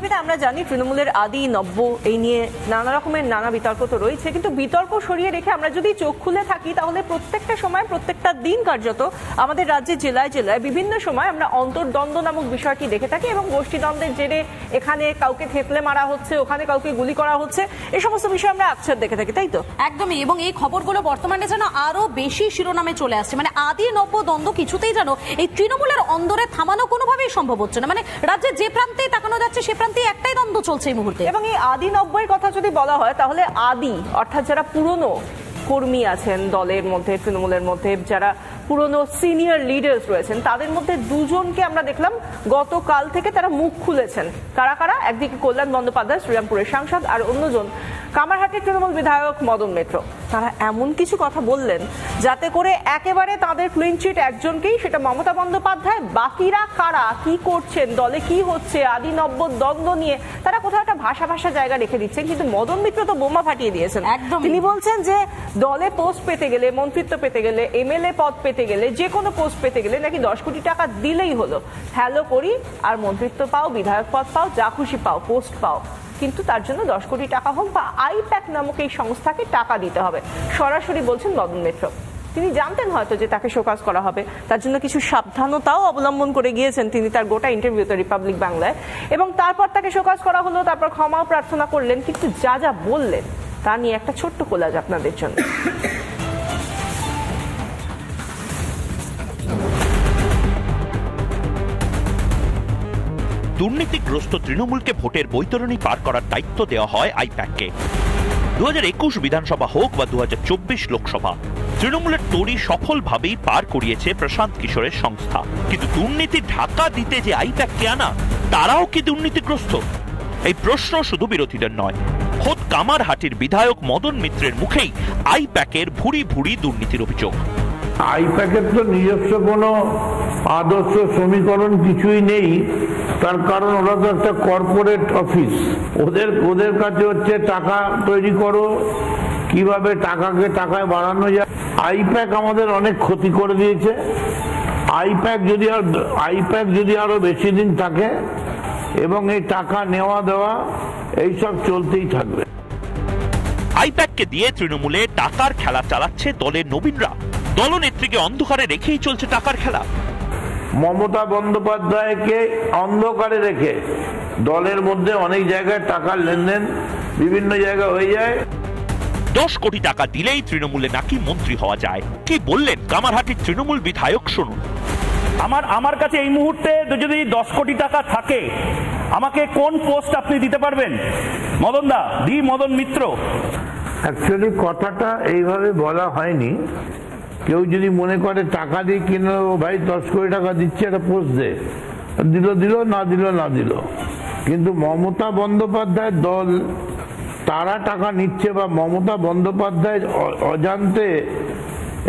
বিজেপিতে আমরা জানি তৃণমূলের আদি নব্য এই নিয়ে নানা রকমের নানা বিতর্ক তো রয়েছে, কিন্তু বিতর্ক সরিয়ে রেখে আমরা যদি চোখ খুলে থাকি তাহলে প্রত্যেকটা সময় প্রত্যেকটা দিন কার্যত আমাদের রাজ্যে জেলায় জেলায় বিভিন্ন সময় আমরা অন্তর্দ্বন্দ্ব নামক বিষয়টি দেখে থাকি এবং গোষ্ঠীদ্বন্দ্বের জেরে এখানে কাউকে থেতলে মারা হচ্ছে, ওখানে কাউকে গুলি করা হচ্ছে, এই সমস্ত বিষয় আমরা আকছার দেখে থাকি, তাই তো? একদমই। এবং এই খবরগুলো বর্তমানে যেন আরো বেশি শিরোনামে চলে আসছে, মানে আদি নব্য দ্বন্দ্ব কিছুতেই যেন এই তৃণমূলের অন্দরে থামানো কোনোভাবেই সম্ভব হচ্ছে না। মানে রাজ্যের যে প্রান্তেই তাকানো যাচ্ছে সে প্রান্তে একটাই দ্বন্দ্ব চলছে এই মুহূর্তে। এবং এই আদি নব্বইয়ের কথা যদি বলা হয় তাহলে আদি অর্থাৎ যারা পুরনো কর্মী আছেন দলের মধ্যে, তৃণমূলের মধ্যে যারা পুরনো সিনিয়র লিডার্স রয়েছেন তাদের মধ্যে দুজনকে আমরা দেখলাম গতকাল থেকে তারা মুখ খুলেছেন। কারা কারা? একদিকে কল্যাণ বন্দ্যোপাধ্যায়, শ্রীরামপুরের সাংসদ, আর অন্যজন কামারহাটির তৃণমূল বিধায়ক মদন মিত্র। তারা এমন কিছু কথা বললেন যাতে করে একেবারে তাদের ক্লিন চিট একজনকেই, সেটা মমতা বন্দ্যোপাধ্যায়। বাকিরা কারা, কি করছেন, দলে কি হচ্ছে, আদি নব্য দ্বন্দ্ব নিয়ে তারা কোথাও একটা ভাষা জায়গা রেখে দিচ্ছেন, কিন্তু মদন মিত্র তো বোমা ফাটিয়ে দিয়েছেন। তিনি বলছেন যে দলে পোস্ট পেতে গেলে, মন্ত্রিত্ব পেতে গেলে, এমএলএ পদ পেতে গেলে, যে কোনো পোস্ট পেতে গেলে নাকি 10 কোটি টাকা দিলেই হলো। হ্যালো করি আর মন্ত্রিত্ব পাও, বিধায়ক পদ পাও, যা খুশি পাও, পোস্ট পাও, কিন্তু তার জন্য 10 কোটি টাকা হোক বা আইপ্যাক নামক এই সংস্থাকে টাকা দিতে হবে, সরাসরি বলছেন মদন মিত্র। তিনি জানতেন হয়তো যে তাকে শোকজ করা হবে, তার জন্য কিছু সাবধানতাও অবলম্বন করে গিয়েছেন তিনি তার গোটা ইন্টারভিউতে রিপাবলিক বাংলায়, এবং তারপর তাকে শোকজ করা হলো, তারপর ক্ষমাও প্রার্থনা করলেন। কিন্তু যা যা বললেন তা নিয়ে একটা ছোট্ট কোলাজ আপনাদের জন্য। দুর্নীতিগ্রস্ত তৃণমূলকে ভোটের বৈতরণী পার করার দায়িত্ব দেওয়া হয় আইপ্যাককে। 2021 বিধানসভা হোক বা 2024 লোকসভা, তৃণমূলের তরি সফলভাবেই পার করিয়েছে প্রশান্ত কিশোরের সংস্থা। কিন্তু দুর্নীতি ঢাকা দিতে যে আইপ্যাককে আনা, তারাও কি দুর্নীতিগ্রস্ত? এই প্রশ্ন শুধু বিরোধীদের নয়, খোদ কামারহাটির বিধায়ক মদন মিত্রের মুখেই আইপ্যাকের ভুরি ভুরি দুর্নীতির অভিযোগ। আইপ্যাকের তো নিজস্ব কোনো আদর্শ সমীকরণ কিছুই নেই, তার কারণ ওরা তো একটা কর্পোরেট অফিস। ওদের কাছে হচ্ছে টাকা তৈরি করো, কিভাবে টাকাকে টাকায় বাড়ানো যায়। আইপ্যাক আমাদের অনেক ক্ষতি করে দিয়েছে। আইপ্যাক যদি আরো বেশি দিন থাকে এবং এই টাকা নেওয়া দেওয়া এইসব চলতেই থাকবে। আইপ্যাককে দিয়ে তৃণমূলে টাকার খেলা চালাচ্ছে দলের নবীনরা। দলনেত্রীকে অন্ধকারে রেখেই চলছে টাকার খেলা। মমতা বন্দ্যোপাধ্যায়কে অন্ধকারে রেখে দলের মধ্যে অনেক জায়গায় টাকার লেনদেন বিভিন্ন জায়গায় হয়ে যায়। 10 কোটি টাকা দিলেই তৃণমূলে নাকি মন্ত্রী হওয়া যায়। কি বললেন কামারহাটির তৃণমূল বিধায়ক, শুনুন। আমার কাছে এই মুহূর্তে যদি 10 কোটি টাকা থাকে, আমাকে কোন পোস্ট আপনি দিতে পারবেন? মদন দা, মদন মিত্র। অ্যাকচুয়ালি কথাটা এইভাবে বলা হয়নি। কেউ যদি মনে করে টাকা দিয়ে কিনে ভাই 10 কোটি টাকা দিচ্ছে, একটা পোস্ট দে, দিল, না দিল। কিন্তু মমতা বন্দ্যোপাধ্যায়ের দল তারা টাকা নিচ্ছে বা মমতা বন্দ্যোপাধ্যায় অজান্তে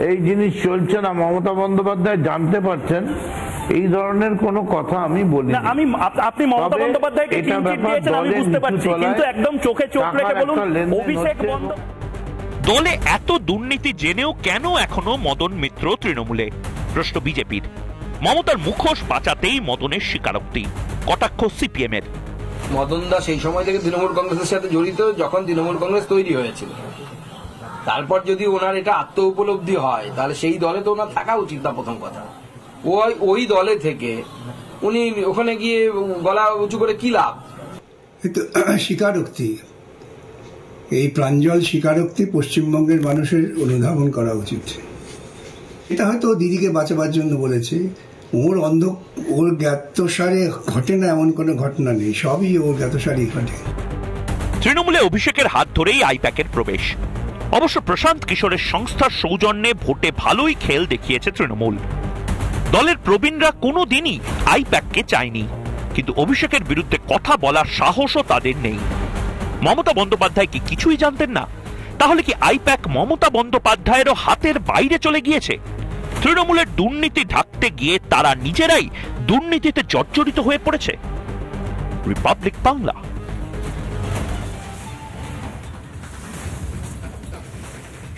এই জিনিস চলছে না, মমতা বন্দ্যোপাধ্যায় জানতে পারছেন, এই ধরনের কোনো কথা আমি বলি না। আপনি মমতা বন্দ্যোপাধ্যায়কে ক্লিন চিট দিয়েছেন আমি বুঝতে পারছি, কিন্তু একদম চোখে চোখ রেখে বলুন, অভিষেক বন্দ্যোপাধ্যায় দলে এত দুর্নীতি জেনেও কেন এখনো মদন মিত্র তৃণমূলে? প্রশ্ন বিজেপির। মমতার মুখোশ বাঁচাতেই মদনের স্বীকারোক্তি, কটাক্ষ সিপিএম এর। মদন দা সেই সময় থেকে তৃণমূল কংগ্রেসের সাথে জড়িত, যখন তৃণমূল কংগ্রেস তৈরি হয়েছিল। তারপর যদি ওনার এটা আত্ম উপলব্ধি হয় তাহলে সেই দলে তো ওনার থাকা উচিত না। প্রথম কথা, ওই দলে থেকে উনি ওখানে গিয়ে গলা উঁচু করে কি লাভ? স্বীকারোক্তি, এই প্রাঞ্জল স্বীকারোক্তি পশ্চিমবঙ্গের মানুষের অনুধাবন করা উচিত। এটা হয়তো দিদিকে বাঁচাবার জন্য বলেছে। ওর জ্ঞাতসারে ঘটে না এমন কোনো ঘটনা নেই, সবই ওর জ্ঞাতসারেই ঘটে। তৃণমূলে অভিষেকের হাত ধরেই আইপ্যাকের প্রবেশ। অবশ্য প্রশান্ত কিশোরের সংস্থার সৌজন্যে ভোটে ভালোই খেল দেখিয়েছে তৃণমূল। দলের প্রবীণরা কোনোদিনই আইপ্যাককে চায়নি, কিন্তু অভিষেকের বিরুদ্ধে কথা বলার সাহসও তাদের নেই। মমতা বন্দ্যোপাধ্যায় কি কিছুই জানতেন না? তাহলে কি আইপ্যাক মমতা বন্দ্যোপাধ্যায়েরও হাতের বাইরে চলে গিয়েছে? তৃণমূলের দুর্নীতি ঢাকতে গিয়ে তারা নিজেরাই দুর্নীতিতে জর্জরিত হয়ে পড়েছে। রিপাবলিক বাংলা।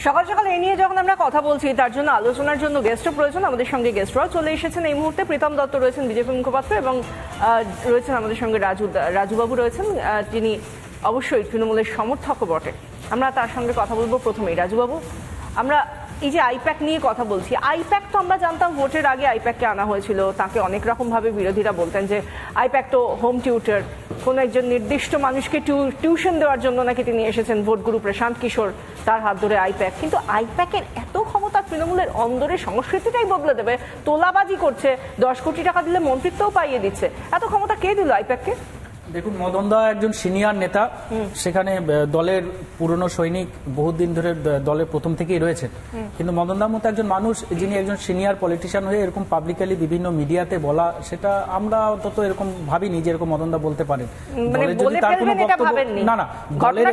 সকাল সকাল এই নিয়ে যখন আমরা কথা বলছি তার জন্য আলোচনার জন্য গেস্টও প্রয়োজন। আমাদের সঙ্গে গেস্টরাও চলে এসেছেন এই মুহূর্তে। প্রীতম দত্ত রয়েছেন বিজেপি মুখপাত্র, এবং রয়েছেন আমাদের সঙ্গে রাজুবাবু রয়েছেন, যিনি অবশ্যই তৃণমূলের সমর্থকও বটে। আমরা তার সঙ্গে কথা বলবো। প্রথমেই রাজুবাবু, আমরা এই যে আইপ্যাক নিয়ে কথা বলছি, আইপ্যাক তো আমরা জানতাম ভোটের আগে আইপ্যাককে আনা হয়েছিল, তাকে অনেক রকম ভাবে বিরোধীরা বলতেন যে আইপ্যাক তো হোম টিউটর, কোনো একজন নির্দিষ্ট মানুষকে টিউশন দেওয়ার জন্য নাকি তিনি এসেছেন, ভোটগুরু প্রশান্ত কিশোর, তার হাত ধরে আইপ্যাক। কিন্তু আইপ্যাকের এত ক্ষমতা তৃণমূলের অন্দরের সংস্কৃতিটাই বদলে দেবে, তোলাবাজি করছে, 10 কোটি টাকা দিলে মন্ত্রিত্বও পাইয়ে দিচ্ছে, এত ক্ষমতা কে দিল আইপ্যাককে? দেখুন, মদন দা একজন সিনিয়র নেতা, সেখানে দলের পুরনো সৈনিক, বহুদিন ধরে দলের প্রথম থেকেই রয়েছেন। কিন্তু মদন দার মতো একজন মানুষ, যিনি একজন সিনিয়র পলিটিশিয়ান হয়ে এরকম পাবলিকালি বিভিন্ন মিডিয়াতে বলা, সেটা আমরা অন্তত এরকম ভাবিনি যে এরকম মদন দা বলতে পারেন। যদি তার কোনো বক্তব্য না দলের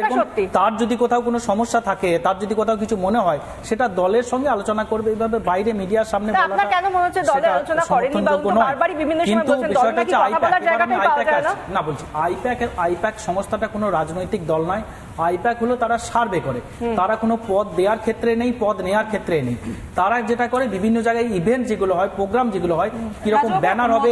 তার যদি কোথাও কোনো সমস্যা থাকে, তার যদি কোথাও কিছু মনে হয়, সেটা দলের সঙ্গে আলোচনা করবে। এইভাবে বাইরে মিডিয়ার সামনে বলাটা কেন মনে হচ্ছে দলে আলোচনা করেনি? বারবারই বিভিন্ন সময় বলছেন দল নাকি কথা বলার জায়গাটাই পাওয়া যায় না। বলছি আইপ্যাক সংস্থাটা কোনো রাজনৈতিক দল নয়। আইপ্যাক হলো তারা সার্ভে করে, তারা কোনো পদ দেওয়ার ক্ষেত্রে নেই, পদ নেওয়ার ক্ষেত্রে নেই। তারা যেটা করে বিভিন্ন জায়গায় ইভেন্ট যেগুলো হয়, প্রোগ্রাম যেগুলো হয়, কিরকম ব্যানার হবে,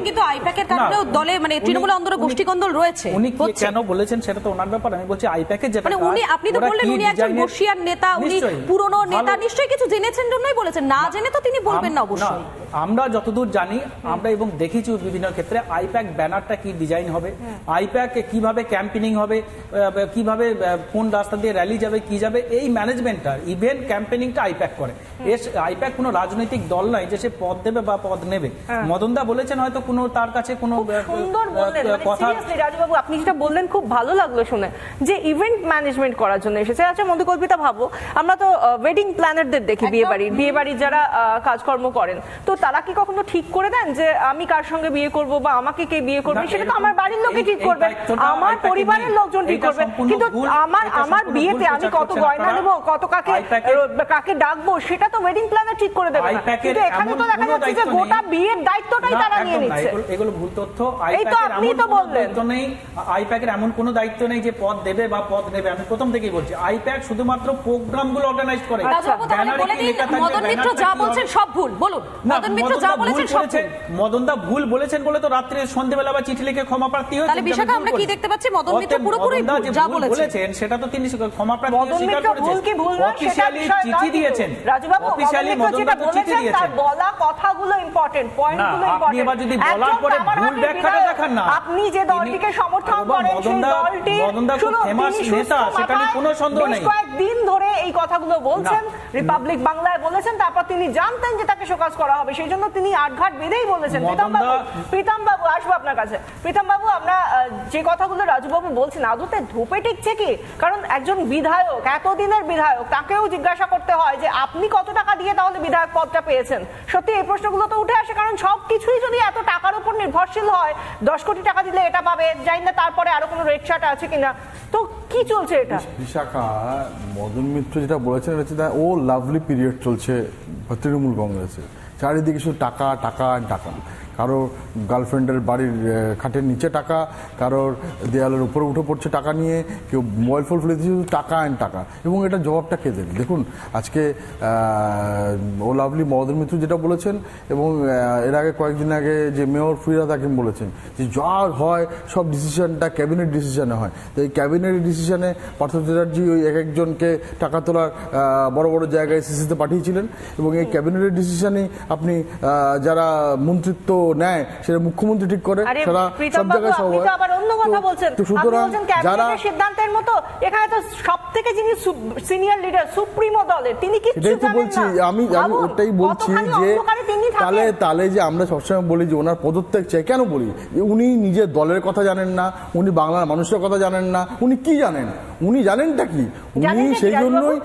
কিন্তু আইপ্যাকের কারণে দলে মানে তৃণমূলের অন্দরে গোষ্ঠীকন্দল রয়েছে। উনি কেন বলেছেন সেটা তো ওনার ব্যাপার। আমি বলছি আইপ্যাকের যেটা মানে উনি, আপনি তো বললেন উনি একজন বর্ষিয়ান নেতা, উনি পুরনো নেতা, নিশ্চয়ই কিছু জেনেছেন জন্যই বলেছেন, না জেনে তো তিনি বলবেন না অবশ্যই। আমরা যতদূর জানি, আমরা এবং দেখেছি বিভিন্ন ক্ষেত্রে আইপ্যাক ব্যানারটা কি ডিজাইন হবে, আইপ্যাক কিভাবে ক্যাম্পেনিং হবে, কিভাবে কোন রাস্তা দিয়ে র্যালি যাবে, কি যাবে, এই ম্যানেজমেন্টটা, ইভেন্ট ক্যাম্পেনিংটা আইপ্যাক করে। আইপ্যাক কোনো রাজনৈতিক দল নয় যে সে পদ দেবে বা পদ নেবে। মদনদা বলেছেন হয়তো কোনো তার কাছে কোনো কথা। রাজুবাবু, আপনি যেটা বললেন খুব ভালো লাগলো শুনে, যে ইভেন্ট ম্যানেজমেন্ট করার জন্য এসেছে। আচ্ছা মধুকল্পিতা, ভাবো আমরা তো ওয়েডিং প্ল্যানারদের দেখি, বিয়ে বাড়ির যারা কাজকর্ম করেন, তো তারা কি কখনো ঠিক করে দেন যে আমি কার সঙ্গে বিয়ে করব বা আমাকে কে বিয়ে করবে? সেটা তো আমার বাড়ির লোকে ঠিক করবে, আমার পরিবারের লোকজন ঠিক করবে। কিন্তু আমার বিয়েতে আমি কত গয়না দেবো, কত কাকে ডাকবো, সেটা তো ওয়েডিং প্ল্যানার ঠিক করে দেবে। কিন্তু এখানে তো দেখা যাচ্ছে যে গোটা বিয়ের দায়িত্বটাই তারা নিয়ে নিচ্ছে। এগুলো ভুল তথ্য। এই তো আপনি তো বললেন আইপ্যাকের এমন কোনো দায়িত্ব নেই যে পদ দেবে বা পদ নেবে। আমি প্রথম থেকেই বলছি, আইপ্যাক শুধুমাত্র প্রোগ্রামগুলো অর্গানাইজ করে। মদন মিত্র যা বলছেন সব ভুল। বলুন, মদন মিত্র যা বলেছেন সব ভুল। মদনদা ভুল বলেছেন বলে তো রাত্রে সন্ধ্যাবেলা বা চিঠি লিখে ক্ষমা প্রার্থী হয়েছে। তাহলে বিষয়টা আমরা কি দেখতে পাচ্ছি? মদন মিত্র পুরোপুরি যা বলেছেন সেটা তো তিনি ক্ষমা প্রার্থী স্বীকার করেছেন, অফিশিয়ালি চিঠি দিয়েছেন। রাজুবাবু, অফিশিয়ালি মদনদা তো চিঠি দিয়েছেন, তার বলা কথাগুলো ইম্পর্টেন্ট, পয়েন্টগুলো ইম্পর্টেন্ট। আপনি এবার যদি বলার পরে ভুল ব্যাখ্যাটা দেখান না, আপনি যে দলটিকে সমর্থন করেন সেই দলটি খুব ফেমাস নেতা, সেখানে কোনো সন্দেহ নেই। কয়েকদিন ধরে এই কথাগুলো বলছেন, রিপাবলিক বাংলায় বলেছেন, তারপর তিনি জানতেন যে তাকে শোকজ করা হবে, সেই জন্য তিনি আটঘাট বেঁধেই বলেছেন। প্রীতম বাবু, আসবো আপনার কাছে। প্রীতম বাবু, আমরা যে কথাগুলো রাজুবাবু বলছেন, আদতে ধোপে টিকছে কি? কারণ একজন বিধায়ক, এতদিনের বিধায়ক, তাকেও জিজ্ঞাসা করতে হয় যে আপনি কত টাকা দিয়ে তাহলে বিধায়ক পদটা পেয়েছেন। সত্যি এই প্রশ্নগুলো তো উঠে আসে, কারণ সবকিছুই যদি এত টাকার উপর নির্ভরশীল হয়, 10 কোটি টাকা দিলে এটা পাবে, জানি না তারপরে আরো কোনো রেট চার্ট আছে কিনা, তো কি চলছে এটা? বিশাখা, মদন মিত্র যেটা বলেছেন এটা ও লাভলি পিরিয়ড চলছে তৃণমূল কংগ্রেসে। চারিদিকে শুধু টাকা টাকা টাকা, কারোর গার্লফ্রেন্ডের বাড়ির খাটের নিচে টাকা, কারোর দেয়ালের উপরে উঠে পড়ছে টাকা নিয়ে, কেউ মোবাইল ফোন ফেলে দিচ্ছে, শুধু টাকা অ্যান্ড টাকা। এবং এটা জবাবটা কে দেবে? দেখুন, আজকে ও লাভলি মদন মিত্র যেটা বলেছেন, এবং এর আগে কয়েকদিন আগে যে মেয়র ফিরহাদ হাকিম বলেছেন যে যা হয় সব ডিসিশনটা ক্যাবিনেট ডিসিশনে হয়। তো এই ক্যাবিনেট ডিসিশনে পার্থ চ্যাটার্জি ওই এক একজনকে টাকা তোলার বড় বড় জায়গায় সিসিতে পাঠিয়েছিলেন, এবং এই ক্যাবিনেটের ডিসিশনে আপনি যারা মন্ত্রিত্ব নেয় সেটা মুখ্যমন্ত্রী ঠিক করে, সেটা সব জায়গায় সব হয়। আবার অন্য কথা বলছেন, সুতরাং ক্যাবিনেটের সিদ্ধান্তের মতো এখানে তো সবথেকে যিনি সিনিয়র লিডার সুপ্রিমো দলের, তিনি কি বলছি, আমি ওটাই বলছি যে তাহলে যে আমরা সবসময় বলি যে ওনার পদত্যাগ চাই, কেন বলি? উনি নিজের দলের কথা জানেন না, উনি বাংলার মানুষের কথা জানেন না, উনি কি জানেন? উনি জানেনটা কি? উনি সেই জন্যই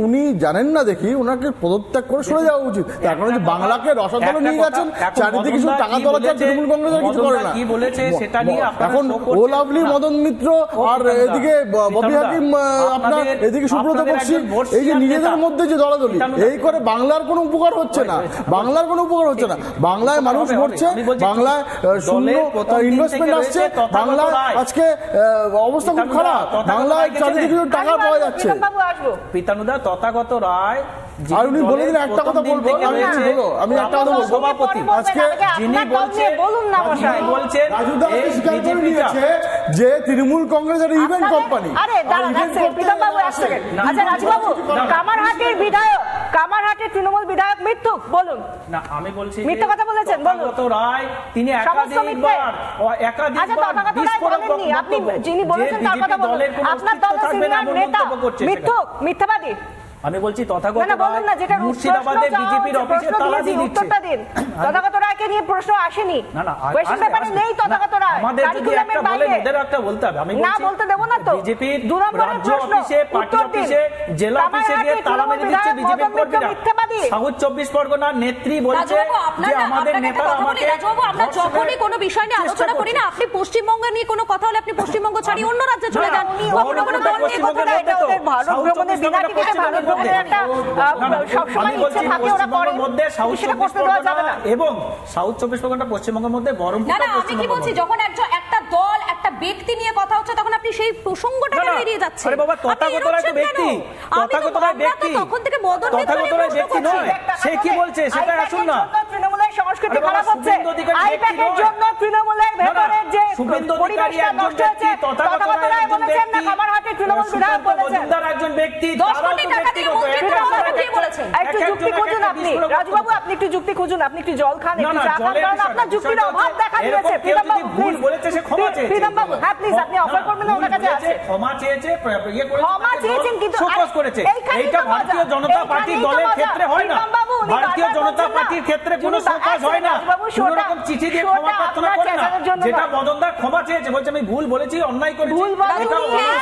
উনি জানেন না দেখি ওনাকে পদত্যাগ করে সরে যাওয়া উচিত। তার কারণে যে বাংলাকে রসাতলে নিয়ে গেছেন, চারিদিকে শুধু টাকা তোলা চায়, তৃণমূল কংগ্রেসের কিছু করে না। এখন ও লাভলি মদন মিত্র আর এদিকে ববি হাকিম, আপনার এদিকে সুব্রত বক্সী, এই যে নিজেদের মধ্যে যে দলাদলি, এই করে বাংলার কোনো উপকার হচ্ছে না, বাংলার কোনো উপকার হচ্ছে না। বাংলায় মানুষ মরছে, বাংলায় শূন্য ইনভেস্টমেন্ট আসছে, বাংলায় আজকে অবস্থা খুব খারাপ, বাংলায় চারিদিকে টাকা পাওয়া যাচ্ছে। পিতানুদা তথাগত রায় আর উনি বলে দিন একটা কথা বলবো, আমি একটা কথা বলবো, সভাপতি আজকে যিনি বলুন না বলছেন যে তৃণমূল কংগ্রেস একটা ইভেন্ট কোম্পানি। আরে দাঁড়ান প্রীতম বাবু এক সেকেন্ড। আচ্ছা রাজবাবু, কামারহাটের বিধায়ক, কামারহাটের তৃণমূল বিধায়ক মিথ্যুক বলুন না, আমি বলছি মিথ্যা কথা বলেছেন বলুন। তথাগত রায় তিনি একাধিকবার বিস্ফোরক বক্তব্য, আপনি যিনি বলেছেন তার কথা বলুন। আপনার দলের সিনিয়র নেতা মিথ্যুক, মিথ্যাবাদী। আমি বলছি তথাগত রায় মুর্শিদাবাদে বিজেপির অফিসে তালা দিয়ে দিচ্ছে। তথাগত রায়কে নিয়ে প্রশ্ন আসেনি, কোয়েশ্চন পেপারে নেই তথাগত রায়। আমাদের যদি একটা বলেন ওদের একটা বলতে হবে। আমি না বলতে দেব না তো। বিজেপির রাজ্য অফিসে, পার্টি অফিসে, জেলা অফিসে গিয়ে তালা মেরে দিচ্ছে বিজেপি কর্মীরা। সাউথ 24 পরগনার নেত্রী বলছে যে আমাদের নেতারা আমাকে। আমরা যখনই কোনো বিষয় নিয়ে আলোচনা করি না, আপনি পশ্চিমবঙ্গ নিয়ে কোনো কথা হলে আপনি পশ্চিমবঙ্গ ছাড়িয়ে অন্য রাজ্যে চলে যান। ভারত ভ্রমণের বিনা টিকিটে ভারত এবং সাউথ 24 পরগনা পশ্চিমবঙ্গের মধ্যে বহরমপুর। আমি কি বলছি, যখন একটা দল একটা ব্যক্তি নিয়ে কথা হচ্ছে তখন আপনি সেই প্রসঙ্গটাকে এড়িয়ে যাচ্ছেন। আরে বাবা, তথাগত রায় তো ব্যক্তি, তথাগত রায় ব্যক্তি, তখন থেকে মদন তথাগত রায় ব্যক্তি নয়। সে কি বলছে সেটা আসুন না। তৃণমূলের সংস্কৃতি খারাপ হচ্ছে, আইপ্যাকের জন্য তৃণমূলের ভেতরের যে পরিবেশটা নষ্ট হচ্ছে, তথাগত রায় বলেছেন না কামারহাটের তৃণমূল বিধায়ক বলেছেন। একজন ব্যক্তি 10 কোটি টাকা দিয়ে একটু যুক্তি খুঁজুন আপনি রাজবাবু, আপনি একটু যুক্তি খুঁজুন, আপনি একটু জল খান, একটু চা খান, কারণ আপনার যুক্তির অভাব দেখা দিয়েছে। প্রীতম বাবু ভুল বলেছে, সে ক্ষমা চেয়েছে। প্রীতম বাবু হ্যাঁ প্লিজ, আপনি অফার করবেন না, ওনার কাছে আছে। ক্ষমা চেয়েছে, ইয়ে করেছে, ক্ষমা চেয়েছেন, কিন্তু শোকজ করেছে। এইটা ভারতীয় জনতা পার্টির দলের ক্ষেত্রে হয় না। ভারতীয় জনতা পার্টির ক্ষেত্রে কোনো শোকজ হয় না, কোনো রকম চিঠি দিয়ে ক্ষমা প্রার্থনা করে না। যেটা মদনদা ক্ষমা চেয়েছে, বলছে আমি ভুল বলেছি, অন্যায় করেছি। ভুল বলেনি,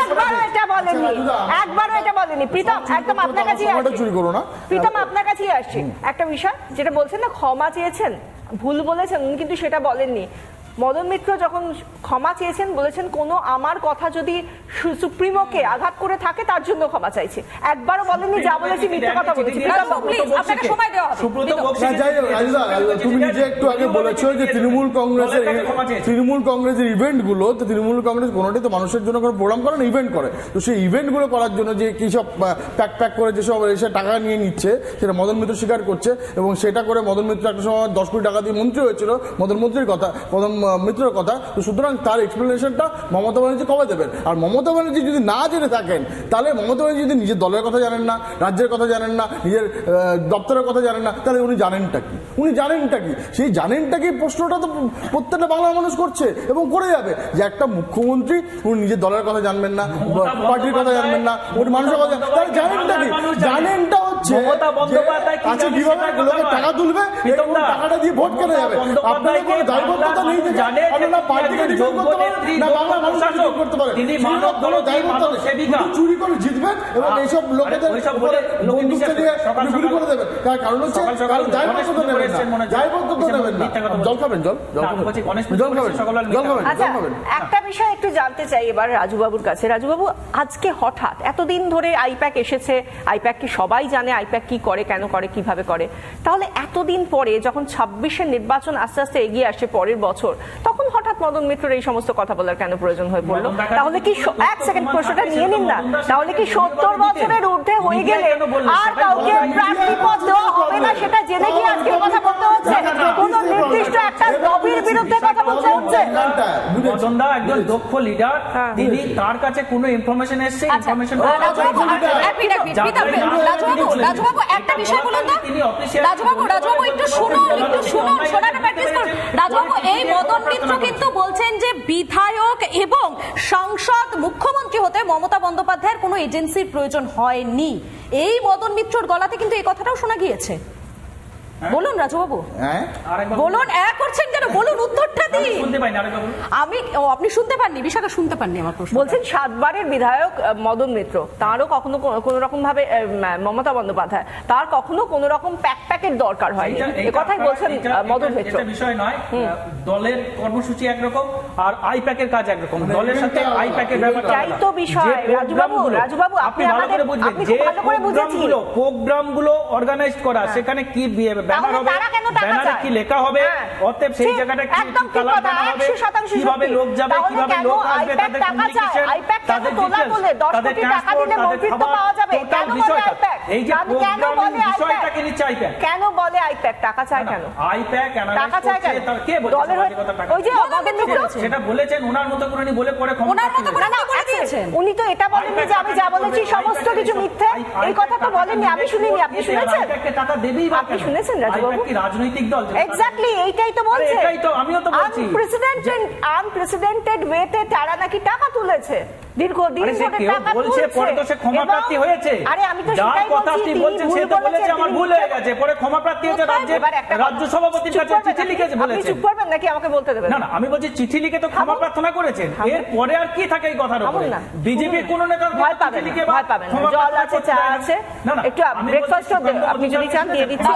একবারও এটা বলেনি, একবারও এটা বলেনি। প্রীতম একদম আপনার কাছেই আসছি, প্রীতম আপনার কাছেই আসছি। একটা বিষয় যেটা বলছেন না, ক্ষমা চেয়েছেন, ভুল বলেছেন, উনি কিন্তু সেটা বলেননি। মদন মিত্র যখন ক্ষমা চেয়েছেন বলেছেন কোনো আমার কথা যদি সুপ্রিমোকে আঘাত করে থাকে তার জন্য ক্ষমা চাইছে, একবারও বলেননি যা বলেছি মিথ্যা কথা বলেছি। আপনাকে সময় দেওয়া হবে। তুমি নিজে একটু আগে বলেছো যে তৃণমূল কংগ্রেসের ইভেন্ট গুলো, তো তৃণমূল কংগ্রেস কোনোটাই তো মানুষের জন্য কোনো প্রোগ্রাম করে না, ইভেন্ট করে। তো সেই ইভেন্ট গুলো করার জন্য যে কি সব প্যাক করে যেসব এসে টাকা নিয়ে নিচ্ছে সেটা মদন মিত্র স্বীকার করছে। এবং সেটা করে মদন মিত্র একটা সময় 10 কোটি টাকা দিয়ে মন্ত্রী হয়েছিল, মদন মিত্রের কথা। তো সুতরাং তার এক্সপ্লেনেশনটা মমতা ব্যানার্জি কবে দেবেন? আর মমতা ব্যানার্জি যদি না জেনে থাকেন তাহলে মমতা ব্যানার্জি যদি নিজের দলের কথা জানেন না, রাজ্যের কথা জানেন না, নিজের দপ্তরের কথা জানেন না, তাহলে উনি জানেনটা কি? উনি জানেনটা কি? সেই জানেনটা কি প্রশ্নটা তো প্রত্যেকটা বাংলা মানুষ করছে এবং করে যাবে যে একটা মুখ্যমন্ত্রী উনি নিজের দলের কথা জানবেন না, পার্টির কথা জানবেন না, উনি মানুষের কথা তাহলে জানেনটা কি? জানেনটা হচ্ছে কাছে কিভাবে লোকের টাকা তুলবে এবং টাকাটা দিয়ে ভোট কেনা যাবে। আপনাদের কোনো দায়বদ্ধতা নেই যে চুরি করে জিতবেন এবং এইসব লোকেদের বন্দুক চালিয়ে গুলি করে দেবেন। কারণ হচ্ছে দায়বদ্ধতা নেবেন না, দায়বদ্ধতা নেবেন না। জল খাবেন, জল খাবেন। একটা বিষয় একটু জানতে চাই এবার রাজুবাবুর কাছে। রাজুবাবু, আজকে হঠাৎ এতদিন ধরে আইপ্যাক এসেছে, আইপ্যাক কি সবাই জানে আইপ্যাক কি করে, কেন করে, কিভাবে করে, তাহলে এতদিন পরে যখন 26-এর নির্বাচন আস্তে আস্তে এগিয়ে আসে পরের বছর, তখন হঠাৎ মদন মিত্রের এই সমস্ত কথা বলার কেন প্রয়োজন হয়ে পড়লো? তাহলে কি এক সেকেন্ড প্রশ্নটা নিয়ে নিন না, তাহলে কি 70 বছরের ঊর্ধ্বে হয়ে গেলে আর কাউকে প্রার্থী পদ দেওয়া হবে না সেটা জেনে কি আজকে কথা বলতে হচ্ছে? কোন নির্দিষ্ট একটা লবির বিরুদ্ধে কথা বলতে হচ্ছে? মদনদা একজন দক্ষ লিডার, তিনি তার কাছে কোনো ইনফরমেশন এসেছে, ইনফরমেশন রাজবাবু একটা বিষয় বলুন তো, রাজবাবু একটু শুনুন, শোনাটা প্র্যাকটিস করুন। রাজবাবু, এই মদন মিত্র কিন্তু বলছেন যে বিধায়ক এবং সংসদ মুখ্যমন্ত্রী হতে মমতা বন্দ্যোপাধ্যায়ের কোনো এজেন্সির প্রয়োজন হয়নি। এই মদন মিত্রর গলাতে কিন্তু এই কথাটাও শোনা গিয়েছে। বলুন রাজুবাবু, বলুন করছেন কেন? বলুন উত্তরটা দিন। আপনি শুনতে পাননি, বিষয়টা শুনতে পাননি আমার প্রশ্ন। বলছেন 7 বারের বিধায়ক মদন মিত্র, তারও কখনো কোন রকম ভাবে মমতা বন্দ্যোপাধ্যায়, তার কখনো কোন রকম প্যাকের দরকার হয়নি, এই কথাই বলছেন মদন মিত্র। এটা বিষয় নয়, দলের কর্মসূচি একরকম আর আইপ্যাকের কাজ একরকম, দলের সাথে আইপ্যাকের ব্যাপারটা আলাদা। তো বিষয় রাজুবাবু আপনি ভালো করে বুঝবেন যে প্রোগ্রামগুলো অর্গানাইজ করা, সেখানে কি ব্যানার হবে, ব্যানারে কি লেখা হবে, অতএব সেই জায়গাটা কি কালার বানা হবে, কিভাবে লোক যাবে, কিভাবে লোক আসবে, তাদের কমিউনিকেশন, তাদের ডিটেইলস, তাদের ট্রান্সপোর্ট, তাদের খাবার, টোটাল বিষয়টা, এই যে প্রোগ্রামিং বিষয়টাকে নিচ্ছে আইপ্যাক। কেন বলে আইপ্যাক? টাকা চায় কেন? আইপ্যাক অ্যানালাইজ করছে, তার কে বলেছে ওই যে সেটা বলেছেন ওনার মতো করে উনি বলে পরে ক্ষমা করে দিয়েছেন। উনি তো এটা বলেননি যে আমি যা বলেছি সমস্ত কিছু মিথ্যে, এই কথা তো বলেননি। আমি শুনিনি, আপনি শুনেছেন? টাকা দেবেই বা আপনি শুনেছেন রাজবাবু? কি রাজনৈতিক দল? এক্স্যাক্টলি এইটাই তো বলছে। এটাই তো আমিও তো বলছি, আনপ্রেসিডেন্টেড ওয়েতে তারা নাকি টাকা তুলেছে, দীর্ঘদিন ধরে টাকা বলছে, পরে তো সে ক্ষমা প্রার্থী হয়েছে। আরে আমি তো যার কথা আপনি বলছেন সে তো বলেছে আমার ভুল হয়ে গেছে, পরে ক্ষমা প্রার্থী হয়েছে, রাজ্য সভাপতির কাছে চিঠি লিখেছে বলেছে। আপনি চুপ করবেন নাকি আমাকে বলতে দেবেন? না না, আমি বলছি চিঠি লিখে তো ক্ষমা প্রার্থনা করেছেন, এর পরে আর কি থাকে এই কথার উপরে? বিজেপির কোন নেতা ভয় পাবেন না, ভয় পাবেন না, জল আছে, চা আছে, একটু ব্রেকফাস্ট আপনি যদি চান দিয়ে দিচ্ছি।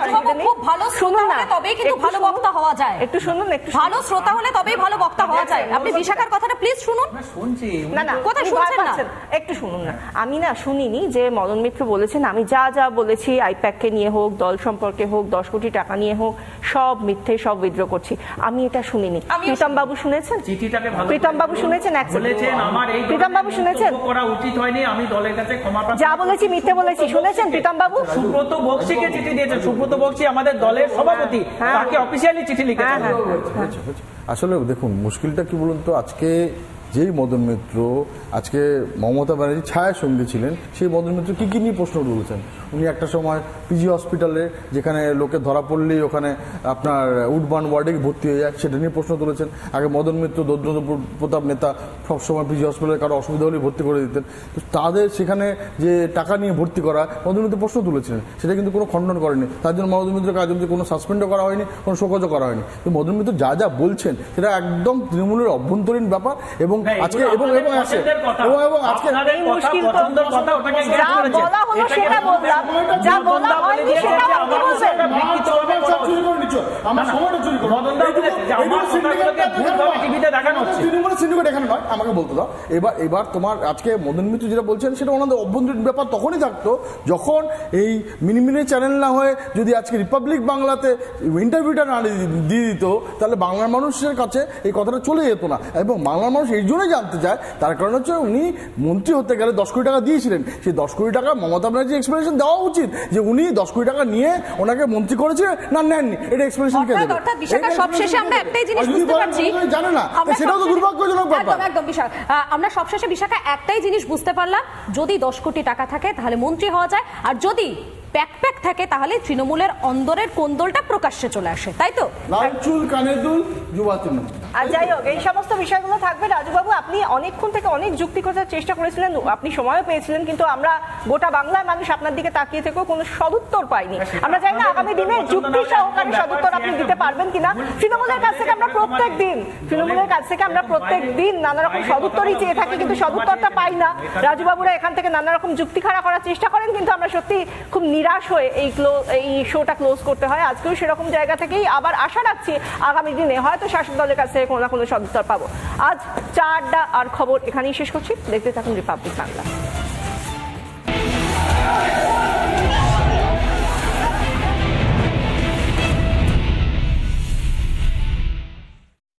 খুব ভালো শুনুন না, তবেই কিন্তু ভালো বক্তা হওয়া যায়। একটু শুনুন, একটু ভালো শ্রোতা হলে তবেই ভালো বক্তা হওয়া যায়। আপনি বিশাখার কথাটা প্লিজ শুনুন। শুনছি না না, কথা শুনছেন না, একটু শুনুন না। আমি না শুনিনি যে মদন মিত্র বলেছেন আমি যা যা বলেছি আইপ্যাককে নিয়ে হোক, দল সম্পর্কে হোক, 10 কোটি টাকা নিয়ে হোক, সব মিথ্যে, সব উইথড্র করছি, আমি এটা শুনিনি। প্রীতম বাবু শুনেছেন? প্রীতম বাবু শুনেছেন? প্রীতম বাবু শুনেছেন? করা উচিত হয়নি, আমি দলের কাছে ক্ষমা প্রার্থনা, যা বলেছি মিথ্যে বলেছি, শুনেছেন প্রীতম বাবু? সুব্রত বক্সিকে চিঠি দিয়েছেন, সুব্রত বক্সি আমাদের দলের সভাপতি, তাকে অফিশিয়ালি চিঠি লিখেছেন। আসলে দেখুন মুশকিলটা কি বলুন তো, আজকে যেই মদন মিত্র আজকে মমতা ব্যানার্জির ছায়ার সঙ্গে ছিলেন, সেই মদন মিত্র কি কি নিয়ে প্রশ্ন তুলেছেন। উনি একটা সময় পিজি হসপিটালে যেখানে লোকে ধরা পড়লেই ওখানে আপনার উডবার্ন ওয়ার্ডে ভর্তি হয়ে যায়, সেটা নিয়ে প্রশ্ন তুলেছেন। আগে মদন মিত্র দদ্রন্দ্র প্রতাপ নেতা সবসময় পিজি হসপিটালে কারো অসুবিধা হলে ভর্তি করে দিতেন, তো তাদের সেখানে যে টাকা নিয়ে ভর্তি করা মদন মিত্র প্রশ্ন তুলেছিলেন, সেটা কিন্তু কোনো খণ্ডন করেনি। তার জন্য মদন মিত্রকে আজ অব্দি কোনো সাসপেন্ডও করা হয়নি, কোনো শোকজও করা হয়নি। তো মদন মিত্র যা যা বলছেন সেটা একদম তৃণমূলের অভ্যন্তরীণ ব্যাপার, এবং আজকে এবং আছে এবং আজকে আমাকে বলতে দাও। এবার তোমার আজকে মদন মিত্র যেটা বলছেন সেটা ওনাদের অভ্যন্তরীণ ব্যাপার তখনই থাকতো যখন এই মিনি চ্যানেল না হয়ে যদি আজকে রিপাবলিক বাংলাতে ইন্টারভিউটা না দিয়ে দিত, তাহলে বাংলার মানুষের কাছে এই কথাটা চলে যেত না। এবং বাংলার মানুষ এই জন্যই জানতে চায়, তার কারণ হচ্ছে উনি মন্ত্রী হতে গেলে 10 কোটি টাকা দিয়েছিলেন, সেই 10 কোটি টাকা মমতা ব্যানার্জি এক্সপ্লেনেশন দেওয়া উচিত যে উনি 10 কোটি টাকা নিয়ে ওনাকে মন্ত্রী করেছিলেন না নেননি, এটা এক্সপ্লেনেশন কে দেবে? অর্থাৎ বিশাখা সবশেষে আমরা একটাই জিনিস বুঝতে পারছি, জানে না, সেটাও তো দুর্ভাগ্যজনক ব্যাপার। একদম বিশাখা, আমরা সবশেষে বিশাখা একটাই জিনিস বুঝতে পারলাম, যদি 10 কোটি টাকা থাকে তাহলে মন্ত্রী হওয়া যায়, আর যদি প্যাক থাকে তাহলে তৃণমূলের অন্দরের কোন্দলটা প্রকাশ্যে চলে আসে, তাই তো? লাল চুল কানের দুল যুবা তৃণমূল। আর যাই হোক, এই সমস্ত বিষয়গুলো থাকবে। রাজুবাবু, আপনি অনেকক্ষণ থেকে অনেক যুক্তি খোঁজার চেষ্টা করেছিলেন, আপনি সময়ও পেয়েছিলেন, কিন্তু আমরা গোটা বাংলার মানুষ আপনার দিকে তাকিয়ে থেকেও কোনো সদুত্তর পাইনি। আমরা চাই না আগামী দিনে যুক্তি সহকারে সদুত্তর আপনি দিতে পারবেন কিনা। তৃণমূলের কাছ থেকে আমরা প্রত্যেক দিন নানা রকম সদুত্তরই চেয়ে থাকি, কিন্তু সদুত্তরটা পাই না। রাজুবাবুরা এখান থেকে নানা রকম যুক্তি খাড়া করার চেষ্টা করেন, কিন্তু আমরা সত্যি খুব নিরাশ হয়ে এই শোটা ক্লোজ করতে হয়। আজকেও সেরকম জায়গা থেকেই আবার আশা রাখছি আগামী দিনে হয়তো শাসক দলের কাছে কোনো না কোনো সদুত্তর পাবো। আজ চা আড্ডা আর খবর এখানেই শেষ করছি। দেখতে থাকুন রিপাবলিক বাংলা।